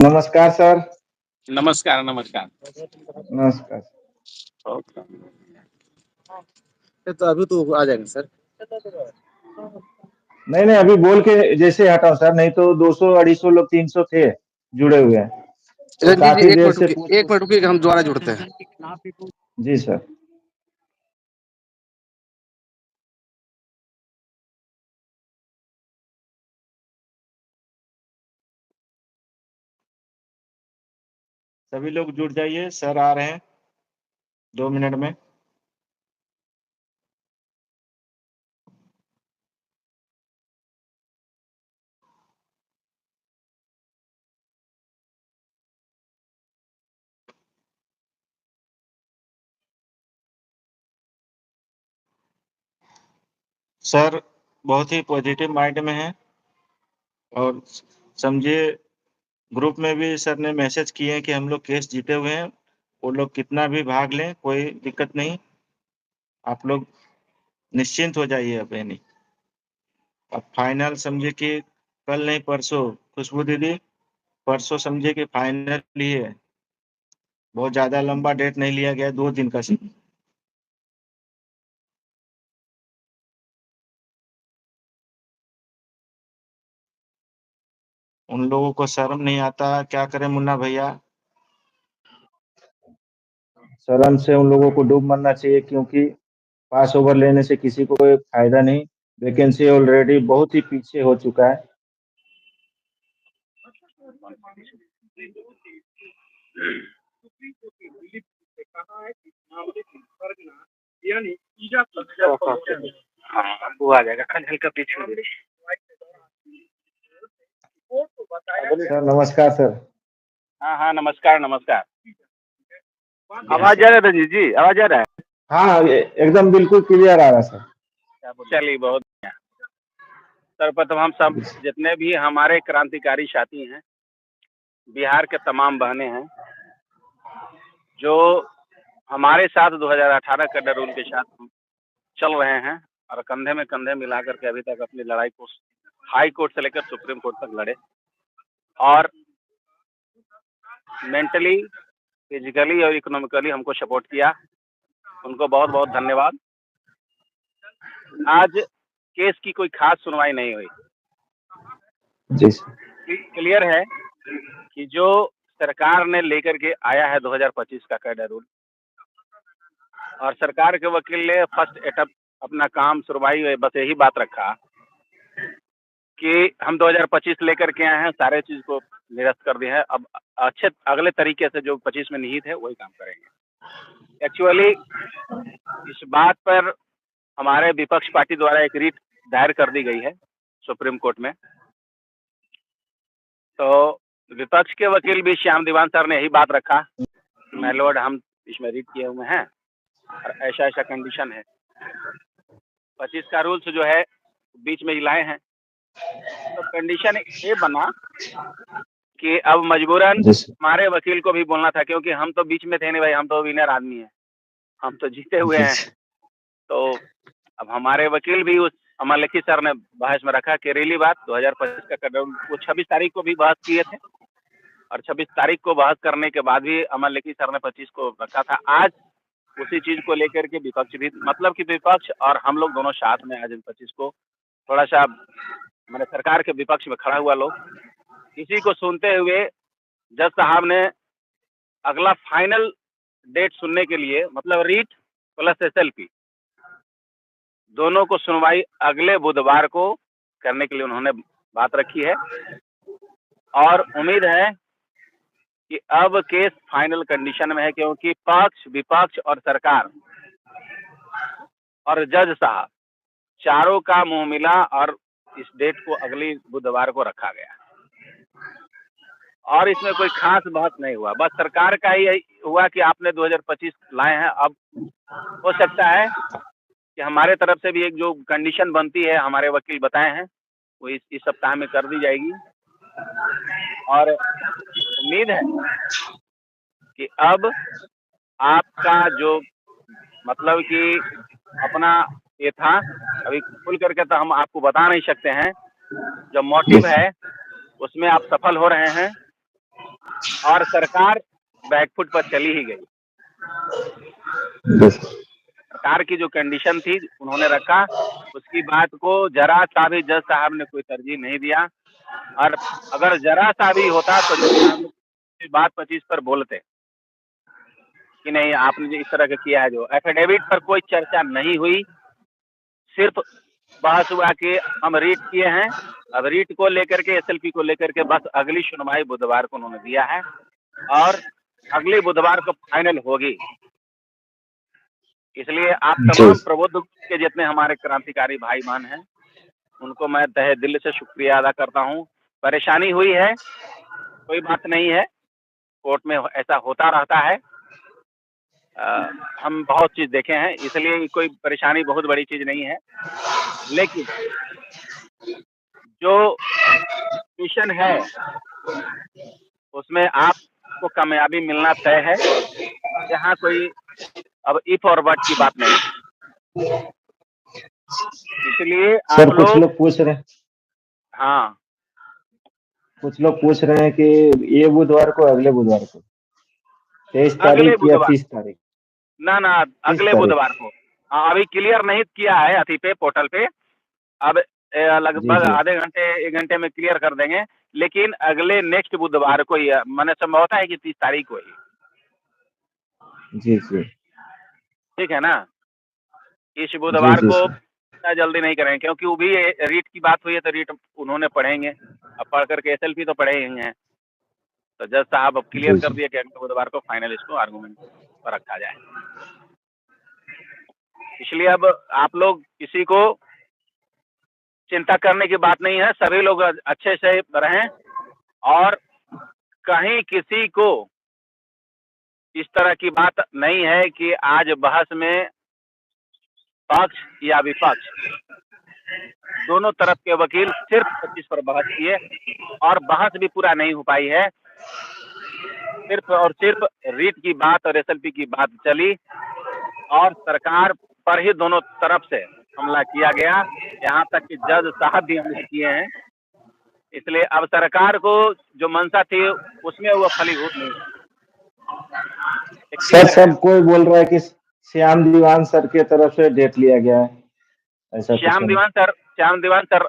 नमस्कार सर। नमस्कार, नमस्कार। नमस्कार। ओके। तो अभी तो आ जाएँगे सर। नहीं, नहीं अभी बोल के जैसे हटाओ सर, नहीं तो 200 250 लोग 300 थे जुड़े हुए हैं। तो जी, जी, काफ़ी 1 देर मिनट से रुकिए 1 पूछ-पूछ मिनट रुकिए हम दोबारा जुड़ते हैं। जी सर। सभी लोग जुड़ जाइए, सर आ रहे हैं 2 मिनट में। सर बहुत ही पॉजिटिव माइंड में हैं और समझिए ग्रुप में भी सर ने मैसेज किए हैं कि हम लोग केस जीते हुए हैं। वो लोग कितना भी भाग लें, कोई दिक्कत नहीं। आप लोग निश्चिंत हो जाइए अब यानी। अब फाइनल समझिए कि कल नहीं परसों, खुशबू दीदी परसों समझिए कि फाइनल ही है। बहुत ज़्यादा लंबा डेट नहीं लिया गया है, 2 दिन का सिर्फ। उन लोगों को शर्म नहीं आता, क्या करें मुन्ना भैया? शर्म से उन लोगों को डूब मरना चाहिए क्योंकि पास ओवर लेने से किसी को कोई फायदा नहीं। वैकेंसी ऑलरेडी बहुत ही पीछे हो चुका है। हाँ, वो आ जाएगा हल्का पीछे हो सर नमस्कार सर। हाँ, हाँ, नमस्कार, नमस्कार। जी आवाज़ सर। आ रहा है रंजीत जी, आवाज़ आ रहा है? हाँ, एकदम बिल्कुल क्लियर आ रहा है सर। चलिए बहुत बढ़िया। सर्वप्रथम हम सब जी सर। जितने भी हमारे क्रांतिकारी साथी हैं, बिहार के तमाम बहनें हैं, जो हमारे साथ 2018 के रूल के साथ चल रहे हैं और कंधे में कंधे मिला कर के अभी तक अपनी लड़ाई को हाई कोर्ट से लेकर सुप्रीम कोर्ट तक लड़े और मेंटली, फिजिकली और इकोनॉमिकली हमको सपोर्ट किया। उनको बहुत-बहुत धन्यवाद। आज केस की कोई खास सुनवाई नहीं हुई। जी सर। क्लियर है कि जो सरकार ने लेकर के आया है 2025 का कैडर रूल और सरकार के वकील ने फर्स्ट एटम्प्ट अपना काम सुनवाई बस यही बात रखा कि हम 2025 लेकर के आए हैं, सारे चीज को निरस्त कर दिए हैं। अब अच्छे अगले तरीके से जो 25 में निहित है वही काम करेंगे। एक्चुअली इस बात पर हमारे विपक्ष पार्टी द्वारा एक रीट दायर कर दी गई है सुप्रीम कोर्ट में। तो विपक्ष के वकील भी श्याम दीवान सर ने यही बात रखा, माय लॉर्ड हम इसमें रीट किए हुए हैं और ऐसा ऐसा कंडीशन है। 25 का रूल्स जो है बीच में ही लाए हैं, तो कंडीशन ये बना कि अब मजबूरन जी सर। हमारे वकील को भी बोलना था, क्योंकि हम तो बीच में थे नहीं भाई, हम तो विनर आदमी हैं, हम तो जीते हुए जी हैं। सर। तो अब हमारे वकील भी उस अमरलिखी सर ने बहस में रखा कि रेली बात 2025 का कर वो 26 तारीख को भी बहस किए थे और 26 तारीख को बहस करने के बाद भी अमरलिखी सर ने 25 को रखा था। आज उसी चीज को लेकर के विपक्ष भी, मतलब कि विपक्ष और हम लोग दोनों साथ में आज इन 25 को थोड़ा सा मैंने सरकार के विपक्ष में खड़ा हुआ लोग, इसी को सुनते हुए जज साहब ने अगला फाइनल डेट सुनने के लिए, मतलब रीट प्लस एसएलपी दोनों को सुनवाई अगले बुधवार को करने के लिए उन्होंने बात रखी है और उम्मीद है कि अब केस फाइनल कंडीशन में है, क्योंकि पक्ष, विपक्ष और सरकार और जज साहब चारों का मुंह मिला और इस डेट को अगली बुधवार को रखा गया और इसमें कोई खास बहस नहीं हुआ। बस सरकार का ही हुआ कि आपने 2025 लाए हैं। अब हो सकता है कि हमारे तरफ से भी एक जो कंडीशन बनती है, हमारे वकील बताए हैं, वो इस सप्ताह में कर दी जाएगी और उम्मीद है कि अब आपका जो, मतलब कि अपना ये था, अभी खुल करके तो हम आपको बता नहीं सकते हैं, जो जी मोटिव सर। है उसमें आप सफल हो रहे हैं और सरकार बैकफुट पर चली ही गई। सरकार की जो कंडीशन थी उन्होंने रखा, उसकी बात को जरा सा भी जज साहब ने कोई तरजीह नहीं दिया। और अगर जरा सा भी होता तो जज साहब ने बात 25 पर बोलते कि नहीं आपने जो इस तरह का किया है। जो एफिडेविट पर कोई चर्चा नहीं हुई, सिर्फ बहस हुआ कि हम रीट किए हैं। अब रीट को लेकर के, एसएलपी को लेकर के बस अगली सुनवाई बुधवार को उन्होंने दिया है और अगले बुधवार को फाइनल होगी। इसलिए आप तमाम प्रबुद्ध के जितने हमारे क्रांतिकारी भाई बहन हैं, उनको मैं तहे दिल से शुक्रिया अदा करता हूँ। परेशानी हुई है, कोई बात नहीं है, कोर्ट में ऐसा होता रहता है। हम बहुत चीज देखे हैं, इसलिए कोई परेशानी बहुत बड़ी चीज नहीं है। लेकिन जो मिशन है उसमें आपको कामयाबी मिलना तय है। यहाँ कोई अब इफ और बट की बात नहीं। इसलिए सर आप कुछ लोग पूछ रहे हैं, हाँ, कुछ लोग पूछ रहे हैं कि ये बुधवार को अगले बुधवार को 23 अगले तारीख या बुधवार 30 तारीख? ना किस अगले तारीख? बुधवार को। हाँ, अभी क्लियर नहीं किया है अथी पे, पोर्टल पे। अब जी लगभग जी आधे घंटे 1 घंटे में क्लियर कर देंगे। लेकिन अगले नेक्स्ट बुधवार को ही, मैंने संभवता है कि 30 तारीख को ही। जी जी ठीक है ना? इस जी बुधवार जी को सर। इतना जल्दी नहीं करेंगे, क्योंकि वो भी रीट की बात हुई है तो रीट उन्होंने पढ़ेंगे। अब पढ़ करके एसएलपी तो पढ़े ही हैं। तो जज साहब अब क्लियर जी कर जी दिया कि अगले बुधवार को फाइनल इसको आर्गूमेंट पर रखा जाए। इसलिए अब आप लोग किसी को चिंता करने की बात नहीं है, सभी लोग अच्छे से रहें और कहीं किसी को इस तरह की बात नहीं है कि आज बहस में पक्ष या विपक्ष, दोनों तरफ के वकील सिर्फ 25 पर बहस किए और बहस भी पूरा नहीं हो पाई है। सिर्फ और सिर्फ रीट की बात और एसएलपी की बात चली और सरकार पर ही दोनों तरफ से हमला किया गया। यहाँ तक कि जज साहब भी हमला किए हैं। इसलिए अब सरकार को जो मंशा थी उसमें वो फलीभूत नहीं है। सर क्लियर है। सब कोई बोल रहा है कि श्याम दीवान सर के तरफ से डेट लिया गया है, ऐसा कुछ है। श्याम दीवान सर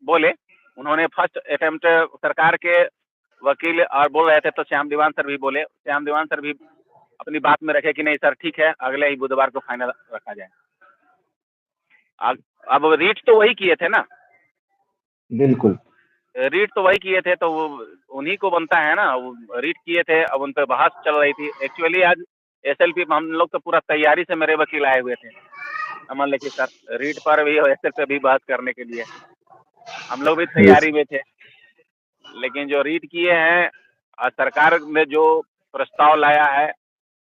बोले, उन्होंने फर्स्ट अटेम्प्ट सरकार के वकील और बोल रहे थे तो श्याम दीवान सर भी बोले। श्याम दीवान सर भी अपनी बात में रखे कि नहीं सर ठीक है, अगले ही बुधवार को फाइनल रखा जाए। अब रीट तो वही किए थे ना, बिल्कुल रीट तो वही किए थे, तो वो उन्हीं को बनता है ना। वो रीट किए थे, अब उन पर बहस चल रही थी। एक्चुअली आज एसएलपी में हम लोग तो पूरा तैयारी से मेरे वकील आए हुए थे, अमन लिखित सर, रीट पर भी और एसएल पे भी बहस करने के लिए हम लोग भी तैयारी में थे। लेकिन जो रीट किए हैं सरकार ने जो प्रस्ताव लाया है,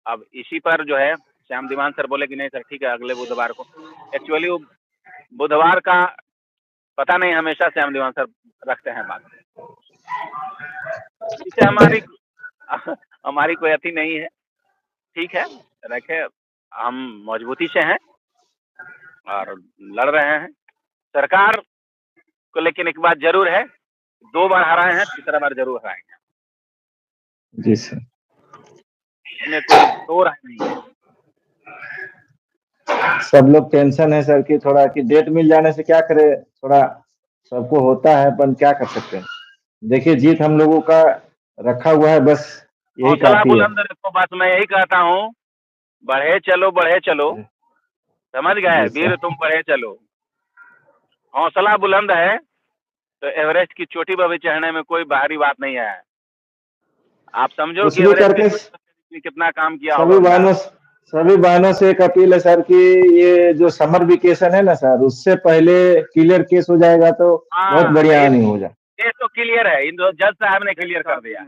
अब इसी पर जो है श्याम दीवान सर बोले कि नहीं सर ठीक है अगले बुधवार को। एक्चुअली वो बुधवार का पता नहीं, हमेशा श्याम दीवान सर रखते हैं बात। इससे हमारी कोई अति नहीं है। ठीक है, रखे, हम मजबूती से हैं और लड़ रहे हैं सरकार को। लेकिन एक बात जरूर है, 2 बार हराए हैं, तीसरा बार जरूर हराएंगे। जी सर। इसमें कोई दो राय नहीं है। सब लोग टेंशन है सर कि थोड़ा कि डेट मिल जाने से क्या करे, थोड़ा सबको होता है, पर क्या कर सकते हैं। देखिए जीत हम लोगों का रखा हुआ है, बस यही हौसला काफी है। बुलंद रखो, बस मैं यही कहता हूँ। बढ़े चलो बढ़े चलो, समझ गए वीर, तुम बढ़े चलो। हौसला बुलंद है तो एवरेस्ट की चोटी पर भी चढ़ने में कोई बाहरी बात नहीं है। आप समझो कि कुछ भी एवरेस्ट की करके चोटी पर कितना काम किया होगा उनका। सभी बहनों से एक अपील है सर कि ये जो समर वेकेशन है ना सर, उससे पहले क्लियर केस हो जाएगा तो बहुत हाँ, बढ़िया नहीं हो जाए। ये तो क्लियर है, इन जज साहब ने क्लियर कर दिया।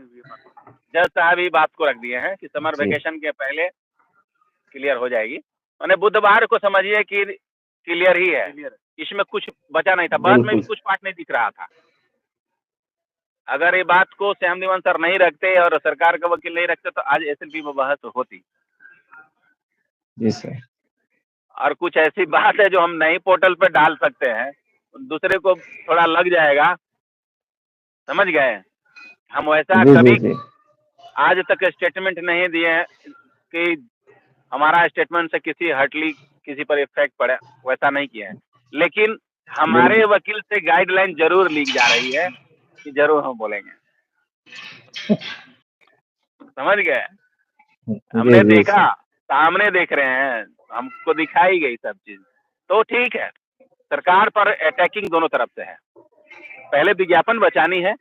जज साहब ही बात को रख दिए हैं कि समर जी वेकेशन के पहले क्लियर हो जाएगी। मैंने बुधवार को समझिए कि क्लियर ही है, इसमें कुछ बचा नहीं था, बहस में भी बिल्कुल कुछ पार्ट नहीं दिख रहा था। अगर ये बात को श्याम दीवान सर नहीं रखते और सरकार का वकील नहीं रखते तो आज एसएलपी में बहस होती। जी सर। और कुछ ऐसी बात है जो हम नहीं पोर्टल पे डाल सकते हैं, दूसरे को थोड़ा लग जाएगा, समझ गए। हम वैसा जी जी कभी जी आज तक स्टेटमेंट नहीं दिए हैं कि हमारा स्टेटमेंट से किसी पर इफेक्ट पड़े, वैसा नहीं किया है। लेकिन हमारे वकील से गाइडलाइन जरूर लीक जा रही है कि जरूर हम बोलेंगे। समझ गए? हमने देखा, सामने देख रहे हैं, हमको दिखाई गई सब चीज। तो ठीक है, सरकार पर अटैकिंग दोनों तरफ से है। पहले विज्ञापन बचानी है,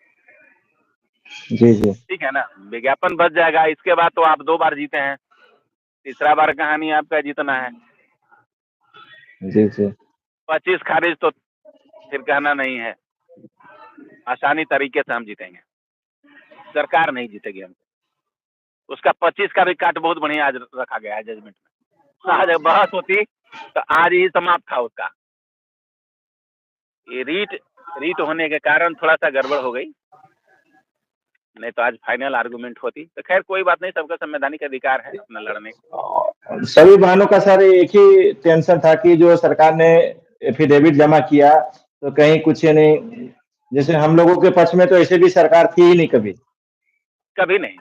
जी जी, ठीक है ना, विज्ञापन बच जाएगा, इसके बाद तो आप 2 बार जीते हैं, तीसरा बार कहानी आपका जीतना है। जी जी, 25 खारिज तो फिर कहना नहीं है, आसानी तरीके से हम जीतेंगे, सरकार नहीं जीतेगी हम। उसका 25 का भी काट बहुत बढ़िया आज रखा गया है जजमेंट में। आज बहस होती तो आज ही समाप्त था उसका। ये रीट होने के कारण थोड़ा सा गड़बड़ हो गई, नहीं तो आज फाइनल आर्गुमेंट होती। तो खैर कोई बात नहीं, सबका संवैधानिक अधिकार है अपना लड़ने का। सभी बहनों का सर एक ही टेंशन था कि जो सरकार ने एफिडेविट जमा किया तो कहीं कुछ नहीं, जैसे हम लोगों के पक्ष में तो ऐसे भी सरकार थी ही नहीं कभी नहीं।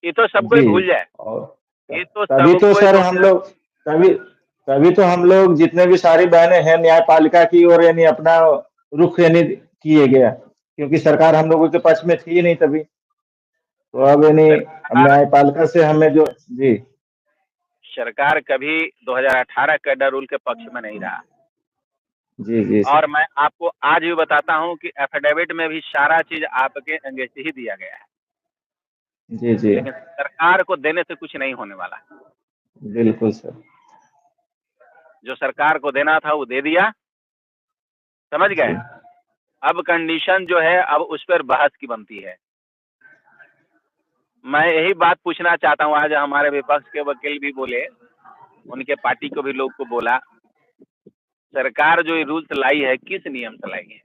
ये तो सब कोई भूल जाए, ये तो तभी सब तो कोई सर हम लोग तभी तो हम लोग जितने भी सारी बहनें हैं न्यायपालिका की ओर यानी अपना रुख यानी किए गया, क्योंकि सरकार हम लोगों के पक्ष में थी ही नहीं तभी। तो अब यानी न्यायपालिका से हमें जो जी सरकार कभी 2018 कैडर रूल के पक्ष में नहीं रहा। जी जी और मैं आपको आज भी बताता हूं कि एफिडेविट में भी सारा चीज आपके अंगेज ही दिया गया है। जी जी, लेकिन सरकार को देने से कुछ नहीं होने वाला। बिल्कुल सर, जो सरकार को देना था वो दे दिया, समझ गए। अब कंडीशन जो है अब उस पर बहस की बनती है। मैं यही बात पूछना चाहता हूं, आज हमारे विपक्ष के वकील भी बोले, उनके पार्टी को भी लोग को बोला, सरकार जो ये रूल्स लाई है किस नियम से लाई है?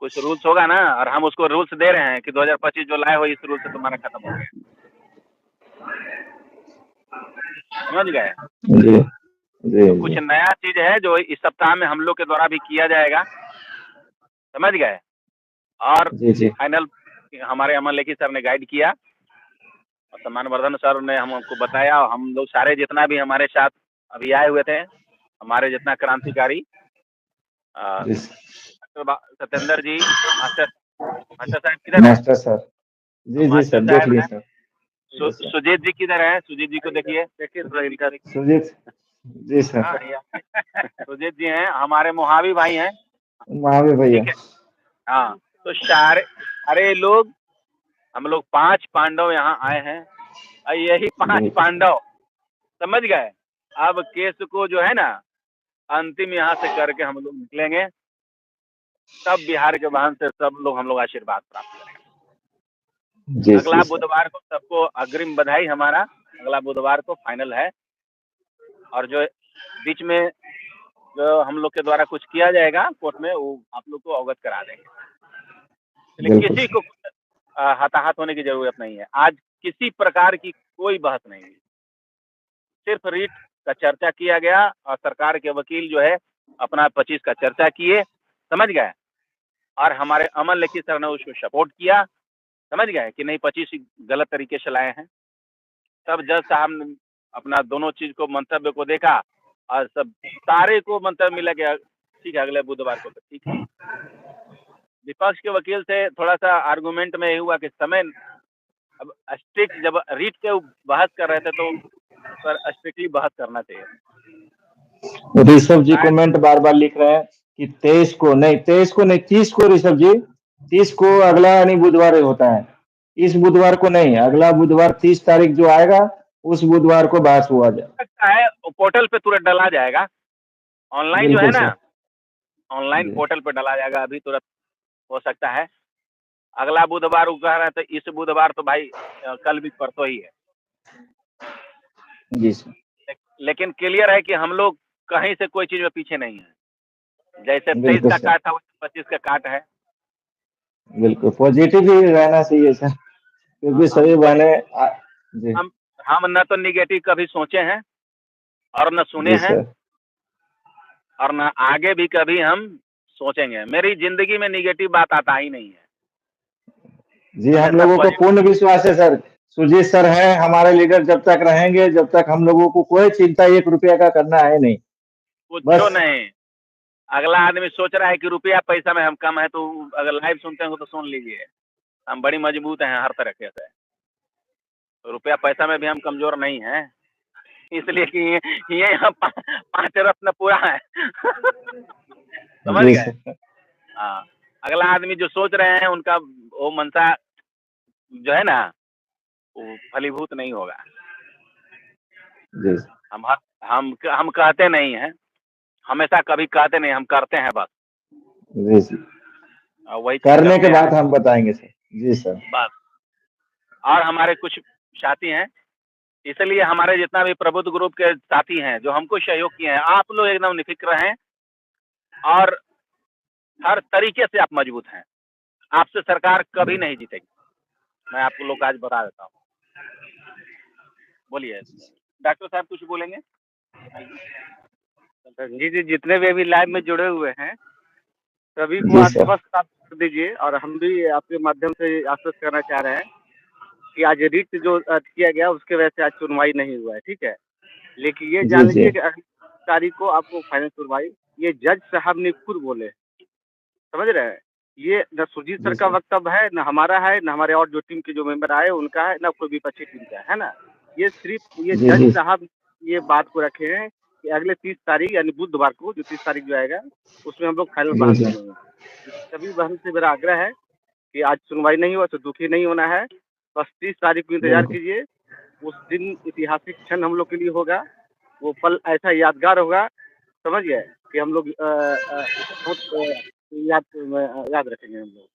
कुछ रूल्स होगा ना, और हम उसको रूल्स दे रहे हैं कि 2025 जो लाए हो इस रूल से तुम्हारा खत्म हो गया। समझ गए? जी जी, तो कुछ नया चीज है जो इस सप्ताह में हम लोग के द्वारा भी किया जाएगा, समझ गए। और जी जी, फाइनल हमारे अमन लेखी सर ने गाइड किया और सम्मानवर्धन सर ने हमको बताया, और हम लोग सारे जितना भी हमारे साथ अभी आए हुए थे, हमारे जितना क्रांतिकारी सत्येंद्र जी, मास्टर साहब किधर है? मास्टर सर, जी जी सर, देख लीजिए सर। सुजीत जी किधर है? सुजीत जी को देखिए, सुजीत जी सर, सुजीत जी हैं, हमारे मोहावी भाई हैं, महावीर भैया। हाँ, तो सारे लोग, हम लोग 5 पांडव यहाँ आए हैं, और यही 5 पांडव, समझ गए। अब केस को जो है ना अंतिम यहाँ से करके हम लोग निकलेंगे, तब बिहार के वाहन से सब लोग हम लोग आशीर्वाद प्राप्त करेंगे। अगला बुधवार को सबको अग्रिम बधाई। हमारा अगला बुधवार को फाइनल है, और जो बीच में जो हम लोग के द्वारा कुछ किया जाएगा कोर्ट में, वो आप लोग को अवगत करा देंगे। लेकिन किसी को हताहत होने की जरूरत नहीं है। आज किसी प्रकार की कोई बहस नहीं है, सिर्फ रीट का चर्चा किया गया, और सरकार के वकील जो है अपना 25 का चर्चा किए, समझ गए। और हमारे अमन लेखी सर ने उसको सपोर्ट किया, समझ गए कि नहीं 25 गलत तरीके से लाए हैं। तब जज साहब ने अपना दोनों चीज को मंतव्य को देखा, और सब सारे को मंतव्य मिला गया, ठीक है अगले बुधवार को, तो ठीक है। विपक्ष के वकील से थोड़ा सा आर्गुमेंट में ये हुआ कि समय, अब स्ट्रिक्ट जब रीट के बहस कर रहे थे तो पर स्ट्रिक्टली बहस करना चाहिए। ऋषभ जी कमेंट बार बार लिख रहे हैं कि 23 को नहीं 30 को ऋषभ जी, 30 को अगला यानी बुधवार होता है, इस बुधवार को नहीं, अगला बुधवार 30 तारीख जो आएगा उस बुधवार को बहस हुआ जाए। पोर्टल पे तुरंत डाला जाएगा, ऑनलाइन जो है ना, ऑनलाइन पोर्टल पे डाला जाएगा, अभी तुरंत हो सकता है। अगला बुधवार वो कह रहे थे, इस बुधवार तो भाई कल भी परसों ही है जी सर। लेकिन क्लियर है कि हम लोग कहीं से कोई चीज में पीछे नहीं है। जैसे 23 का काट था 25 का काट है। बिल्कुल पॉजिटिव ही रहना चाहिए सर, क्योंकि सभी बहने हम न तो निगेटिव कभी सोचे हैं और न सुने हैं, और न आगे भी कभी हम सोचेंगे। मेरी जिंदगी में निगेटिव बात आता ही नहीं है। जी, हम हमेशा लोगों को पूर्ण विश्वास है सर। सुजीत सर हैं हमारे लीडर, जब तक रहेंगे, जब तक हम लोगों को कोई चिंता 1 रुपया का करना है नहीं। कुछ बस नहीं। अगला आदमी सोच रहा है कि रुपया पैसा में हम कम है, तो अगर लाइव सुनते हैं तो सुन लीजिए, हम बड़ी मजबूत हैं हर तरीके से। रुपया पैसा में भी हम कमजोर नहीं हैं, इसलिए कि ये यहाँ 5 रत्न पूरा है। समझ जी गए? सर। हाँ, अगला आदमी जो सोच रहे हैं उनका वो मनसा जो है ना, वो फलीभूत नहीं होगा। जी हम हम कहते नहीं हैं, हमेशा कभी कहते नहीं, हम करते हैं बस। जी जी। वही चीज करने करते के हैं बाद हम बताएंगे सर। जी सर। बस। और हमारे कुछ साथी हैं, इसलिए हमारे जितना भी प्रबुद्ध ग्रुप के साथी हैं जो हमको सहयोग किए हैं, आप लोग एकदम निफिक्र हैं और हर तरीके से आप मजबूत हैं। आपसे सरकार कभी नहीं जीतेगी, मैं आपको लोग आज बता देता हूँ। बोलिए डॉक्टर साहब, कुछ बोलेंगे? जी जी, जितने भी अभी लाइव में जुड़े हुए हैं सभी को जी सर। आश्वस्त आप कर दीजिए, और हम भी आपके माध्यम से आश्वस्त करना चाह रहे हैं कि आज रिट जो किया गया उसके वजह से आज सुनवाई नहीं हुआ है, ठीक है। लेकिन ये जी जान जी। लीजिए कि अगली तारीख को आपको फाइनल सुनवाई ये जज साहब ने खुद बोले, समझ रहे हैं। ये न सुरजीत जी सर का सर। वक्तव्य है, न हमारा है, न हमारे और जो टीम के जो मेंबर आए उनका है, न कोई विपक्षी टीम का है ना। ये सिर्फ ये जी जज जी। साहब ये बात को रखे हैं कि अगले 30 तारीख यानी बुधवार को, जो 30 तारीख जो आएगा उसमें हम लोग फाइनल जी बहस जी। करेंगे। सभी बहन से मेरा आग्रह है कि आज सुनवाई नहीं हुआ तो दुखी नहीं होना है, बस 30 तारीख को इंतजार बिल्कुल। कीजिए। उस दिन ऐतिहासिक क्षण हम लोग के लिए होगा, वो पल ऐसा यादगार होगा, समझ गए, कि हम लोग बहुत याद रखेंगे हम लोग,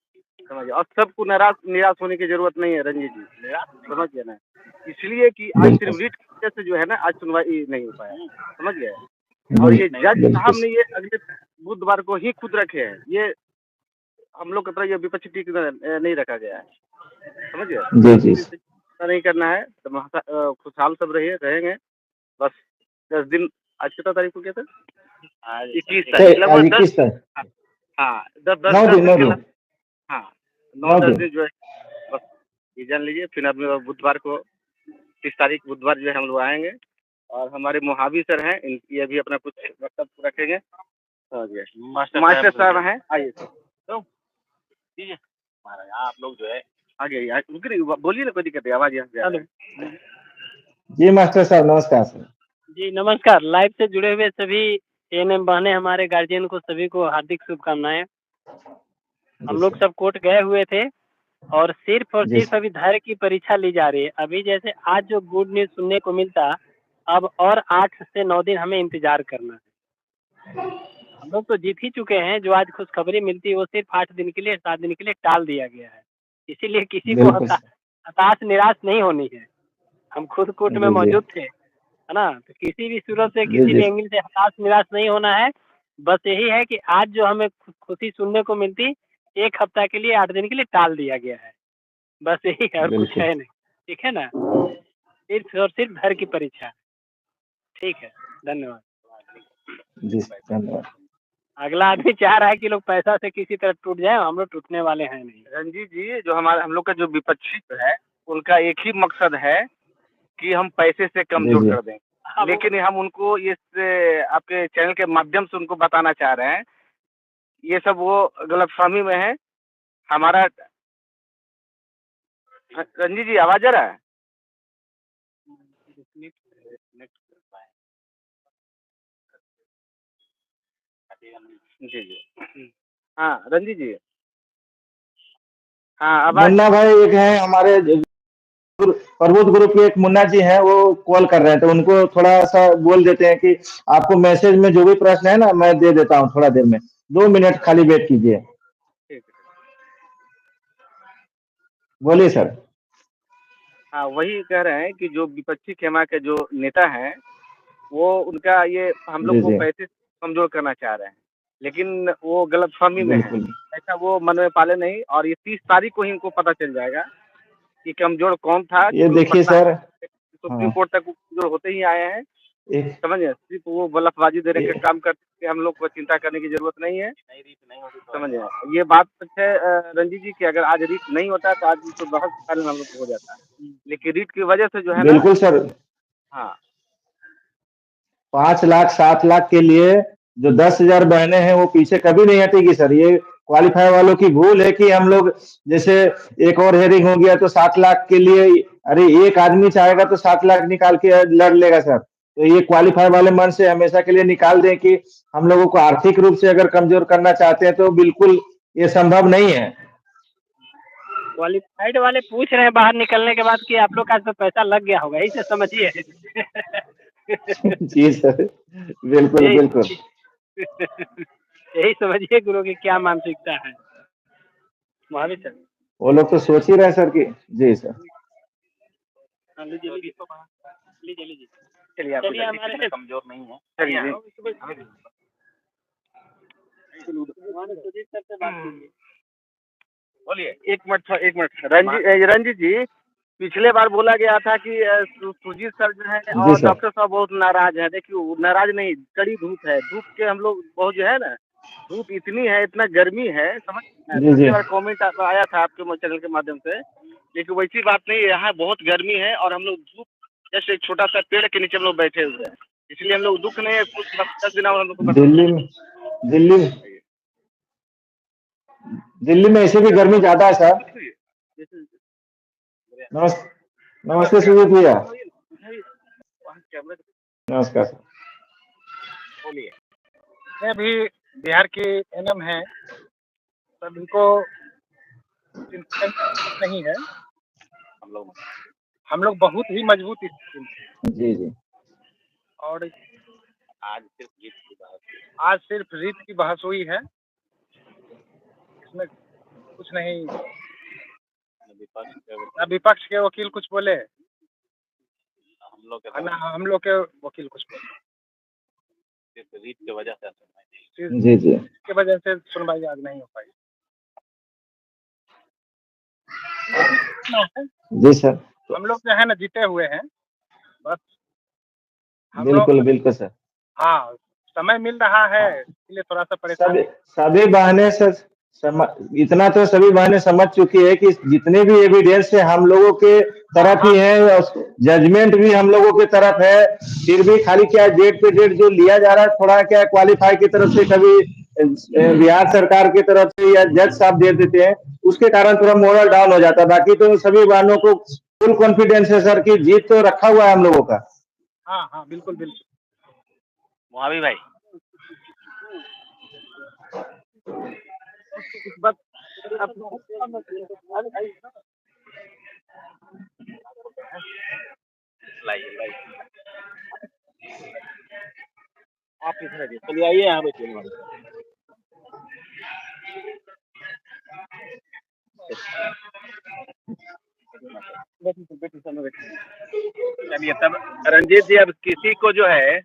समझिए। और सबको निराश होने की जरूरत नहीं है रंजीत जी, समझ गए ना। इसलिए कि आज बिल्कुल सिर्फ रीट की वजह से जो है ना आज सुनवाई नहीं हो पाया, समझ गए। और ये जज बिल्कुल। साहब ने ये अगले बुधवार को ही खुद रखे हैं, ये हम लोग की तरह ये विपक्षी टीक नहीं रखा गया है, समझ गए। जी जी। किसी से चिंता नहीं करना है, तो खुशहाल सब रहेंगे बस। 10 दिन, आज कितना तारीख को क्या था? 21 तारीख, आज लगभग 10। 21 तारीख। हाँ, 10 9 दिन 9 दिन के दिन। बाद। हाँ, 9 9-10 दिन। दिन जो है बस, ये जान लीजिए। फिर अब बुधवार को 30 तारीख बुधवार जो है हम लोग आएंगे, और हमारे मोहाबी सर हैं, ये भी अपना कुछ वक्तव्य रखेंगे। मास्टर साहब हैं, आइए सर। तो ठीक है महाराज, आप लोग जो है आगे रुकिए, बोलिए ना, कोई दिक्कत है, आवाज यहाँ से आ रहा है। जी मास्टर साहब, नमस्कार सर। जी नमस्कार। लाइव से जुड़े हुए सभी एएनएम बहने, हमारे गार्जियन को सभी को हार्दिक शुभकामनाएं। हम लोग सब कोर्ट गए हुए थे और सिर्फ जी सर। अभी धैर्य की परीक्षा ली जा रही है। अभी जैसे आज जो गुड न्यूज सुनने को मिलता, अब और 8 से 9 दिन हमें इंतजार करना है। हम लोग तो जीत ही चुके हैं, जो आज खुशखबरी मिलती है वो सिर्फ 8 दिन के लिए, 7 दिन के लिए टाल दिया गया है। इसीलिए किसी को बिल्कुल सर। हताश निराश नहीं होनी है। हम खुद कोर्ट में जी जी। मौजूद थे, है ना। तो किसी भी सूरत से, जी किसी जी। भी एंगल से हताश निराश नहीं होना है। बस यही है कि आज जो हमें खुशी सुनने को मिलती, 1 हफ्ता के लिए, 8 दिन के लिए टाल दिया गया है। बस यही है और कुछ बिल्कुल। है नहीं, ठीक है ना। सिर्फ और सिर्फ धैर्य की परीक्षा है। ठीक है, धन्यवाद। जी धन्यवाद। अगला आदमी चाह रहा है कि लोग पैसा से किसी तरह टूट जाए, हम लोग टूटने वाले हैं नहीं। रंजीत जी, जो हम लोग का जो विपक्षी है उनका एक ही मकसद है कि हम पैसे से जी कमजोर जी। कर दें। लेकिन हम उनको इस आपके चैनल के माध्यम से उनको बताना चाह रहे हैं, ये सब वो गलतफहमी में है हमारा। रंजीत जी, आवाज आ रहा है? जी जी। हाँ रंजीत जी। हाँ, आवाज। मुन्ना भाई एक है हमारे प्रबुद्ध ग्रुप के, एक मुन्ना जी हैं, वो कॉल कर रहे हैं, तो उनको थोड़ा सा बोल देते हैं कि आपको मैसेज में जो भी प्रश्न है ना, मैं दे देता हूँ थोड़ा देर में। 2 मिनट खाली वेट कीजिए। ठीक है। बोलिए सर। हाँ, वही कह रहे हैं कि जो विपक्षी खेमा के जो नेता हैं, वो उनका ये हम लोग जी को जी। पैसे से कमजोर करना चाह रहे हैं, लेकिन वो गलतफहमी में है। बिल्कुल। ऐसा वो मन में पाले नहीं, और ये 30 तारीख को ही इनको पता चल जाएगा कि कमजोर कौन था, ये क्योंकि वो देखिए पटना सर। सुप्रीम हाँ। कोर्ट तक कमजोर होते ही आए हैं। एक समझ गए, सिर्फ वो बलफबाजी दे के काम करके हम लोग को चिंता करने की जरूरत नहीं है। समझ गए, ये बात सच है रंजीत जी, कि अगर आज रीट नहीं होता तो आज तो बहुत सारे हम लोग को हो जाता है, लेकिन रीट की वजह से जो है ना। बिल्कुल सर, हाँ 5 लाख 7 लाख के लिए जो 10,000 बहनें हैं वो पीछे कभी नहीं हटेगी सर। ये क्वालिफाई वालों की भूल है कि हम लोग जैसे एक और हेयरिंग हो गया तो 7 लाख के लिए, अरे एक आदमी चाहेगा तो 7 लाख निकाल के लड़ लेगा सर। तो ये क्वालिफाई वाले मन से हमेशा के लिए निकाल दें कि हम लोगों को आर्थिक रूप से अगर कमजोर करना चाहते हैं तो बिल्कुल ये संभव नहीं है। क्वालिफाइड वाले पूछ रहे हैं बाहर निकलने के बाद कि आप लोग का तो पैसा लग गया होगा, यही से समझिए। जी सर, बिल्कुल बिल्कुल। यही समझिए गुरु की क्या मानसिकता है। महावीर सर, वो लोग तो सोच ही रहे हैं सर कि जी सर। लीजिए लीजिए, चलिए आप चलिए हमारे कमजोर नहीं है। चलिए सुजीत सर से बात कीजिए। बोलिए। एक मिनट रंजीत जी, पिछले बार बोला गया था कि सुजीत सर जो है जी और सर। डॉक्टर साहब बहुत नाराज है। देखिए नाराज नहीं, कड़ी धूप है, धूप के हम लोग बहुत जो है ना, धूप इतनी है, इतना गर्मी है, समझ। जी जी पिछली बार कमेंट आया था आपके चैनल के माध्यम से, लेकिन वैसी बात नहीं है, यहाँ बहुत गर्मी है और हम लोग धूप जैसे एक छोटा सा पेड़ के नीचे हम लोग बैठे हुए हैं, इसलिए हम लोग दुख नहीं है, कुछ 10 दिन और हम लोग को दिल्ली दिल्ली में ऐसे भी गर्मी ज्यादा है सर। नमस्ते सुजीत भैया। नमस्कार सर। बोलिए। मैं भी बिहार के एनएम हैं, तब इनको चिंता नहीं है। हम लोग बहुत ही मजबूत स्थिति में। जी जी। और आज सिर्फ रीत की बहस हुई है, इसमें कुछ नहीं। ना विपक्ष के वकील कुछ बोले, हम लोग के वकील कुछ बोले। रीत की वजह से जी जी की वजह से सुनवाई आज नहीं हो पाई। जी सर। हम लोग जो है ना जीते हुए हैं, बस हम बिल्कुल लोग। बिल्कुल सर। हाँ, समय मिल रहा है इसलिए थोड़ा सा परेशान। सभी बहनें सर इतना तो सभी बहनें समझ चुकी है कि जितने भी एविडेंस है हम लोगों के तरफ ही है, जजमेंट भी हम लोगों के तरफ है। फिर भी खाली क्या डेट पे डेट जो लिया जा रहा है, थोड़ा क्या क्वालिफाई की तरफ से कभी बिहार सरकार की तरफ से या जज साहब दे देते हैं, उसके कारण थोड़ा मोरल डाउन हो जाता है। बाकी तो सभी बहनों को फुल कॉन्फिडेंस है सर कि जीत तो रखा हुआ है हम लोगों का। हाँ बिल्कुल बिल्कुल। मोहावी भाई, बस लाइए आप इधर आइए। चलिए आइए यहाँ बैठिए। चलिए तब रंजीत जी, अब किसी को जो है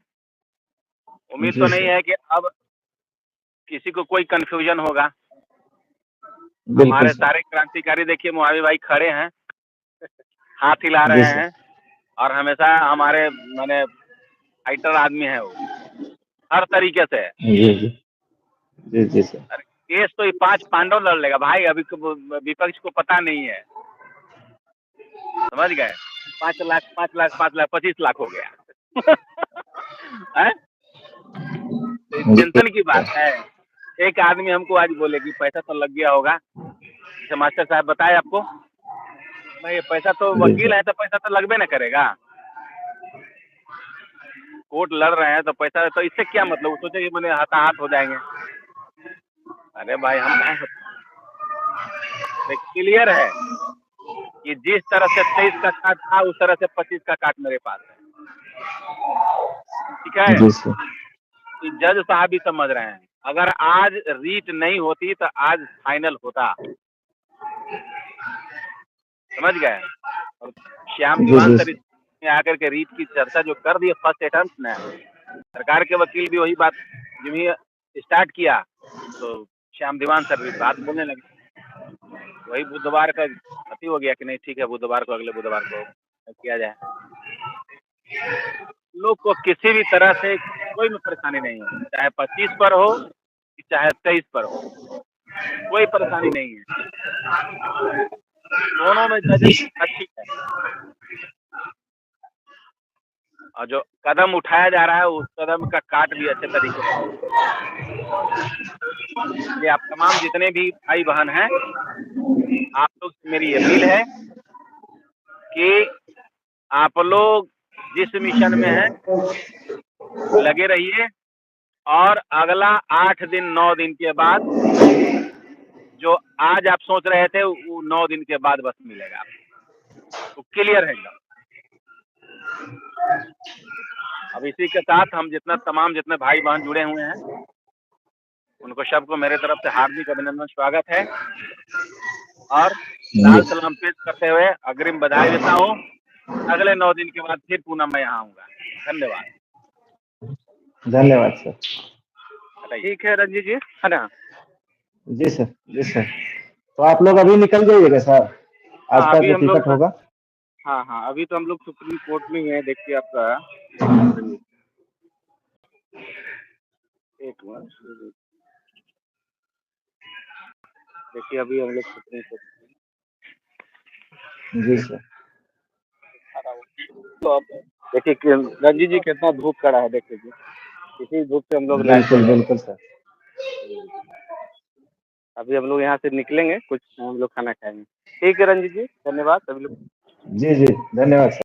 उम्मीद तो नहीं है कि अब किसी को कोई कंफ्यूजन होगा। हमारे सारे क्रांतिकारी देखिए मोहावी भाई खड़े हैं, हाथ हिला रहे हैं और हमेशा हमारे माने फाइटर आदमी है वो, हर तरीके से। जी जी सर। केस तो ये 5 पांडव लड़ लेगा भाई, अभी विपक्ष को पता नहीं है, समझ गए। 5 लाख 25 लाख हो गया। है? टेंशन की बात है। एक आदमी हमको आज बोले कि पैसा तो लग गया होगा, जैसे मास्टर साहब बताए आपको, नहीं पैसा तो वकील है तो पैसा तो लगबे ना करेगा। कोर्ट लड़ रहे हैं तो पैसा, तो इससे क्या मतलब, सोचे कि मैंने हाथाहाथ हो जाएंगे। अरे भाई हम क्लियर है कि जिस तरह से 23 का काट था उस तरह से 25 का काट मेरे पास है, ठीक है। जज साहब भी समझ रहे हैं, अगर आज रीट नहीं होती तो आज फाइनल होता, समझ गए। और श्याम दीवान सर में आकर के रीट की चर्चा जो कर दी फर्स्ट अटेम्प्ट ने, सरकार के वकील भी वही बात जब ही स्टार्ट किया तो श्याम दीवान सर भी बात बोलने लगे। वही बुधवार का अति हो गया कि नहीं ठीक है, बुधवार को, अगले बुधवार को किया जाए। लोग को किसी भी तरह से कोई भी परेशानी नहीं है, चाहे 25 पर हो चाहे 23 पर हो, कोई परेशानी नहीं है। दोनों में जी जज अच्छी है और जो कदम उठाया जा रहा है उस कदम का काट भी अच्छे तरीके से है। इसलिए आप तमाम जितने भी भाई बहन हैं, आप लोग से मेरी अपील है कि आप लोग जिस मिशन में हैं लगे रहिए और अगला 8 दिन 9 दिन के बाद जो आज आप सोच रहे थे वो 9 दिन के बाद बस मिलेगा आपको, तो क्लियर है एकदम। अब इसी के साथ हम जितने भाई बहन जुड़े हुए हैं उनको सबको मेरे तरफ से हार्दिक अभिनंदन, स्वागत है और लाल सलाम पेश करते हुए अग्रिम बधाई देता हूँ। अगले 9 दिन के बाद फिर पुनः मैं यहाँ आऊँगा। धन्यवाद। धन्यवाद सर। ठीक है रंजीत जी, है ना? जी सर, जी सर। तो आप लोग अभी निकल जाइएगा सर, आज का अभी जो हम लोग टिकट होगा। हाँ, अभी तो हम लोग सुप्रीम कोर्ट में ही है। देखिए आपका एक मिनट, देखिए अभी हम लोग सुप्रीम कोर्ट जी सर। तो अब देखिए कि रंजीत जी कितना धूप खड़ा है, देख लीजिए। इसी धूप से हम लोग लाइन बिल्कुल में हैं। बिल्कुल सर। अभी हम लोग यहाँ से निकलेंगे, कुछ हम लोग खाना खाएंगे। ठीक है रंजीत जी, धन्यवाद सभी लोग। जी जी, धन्यवाद सर।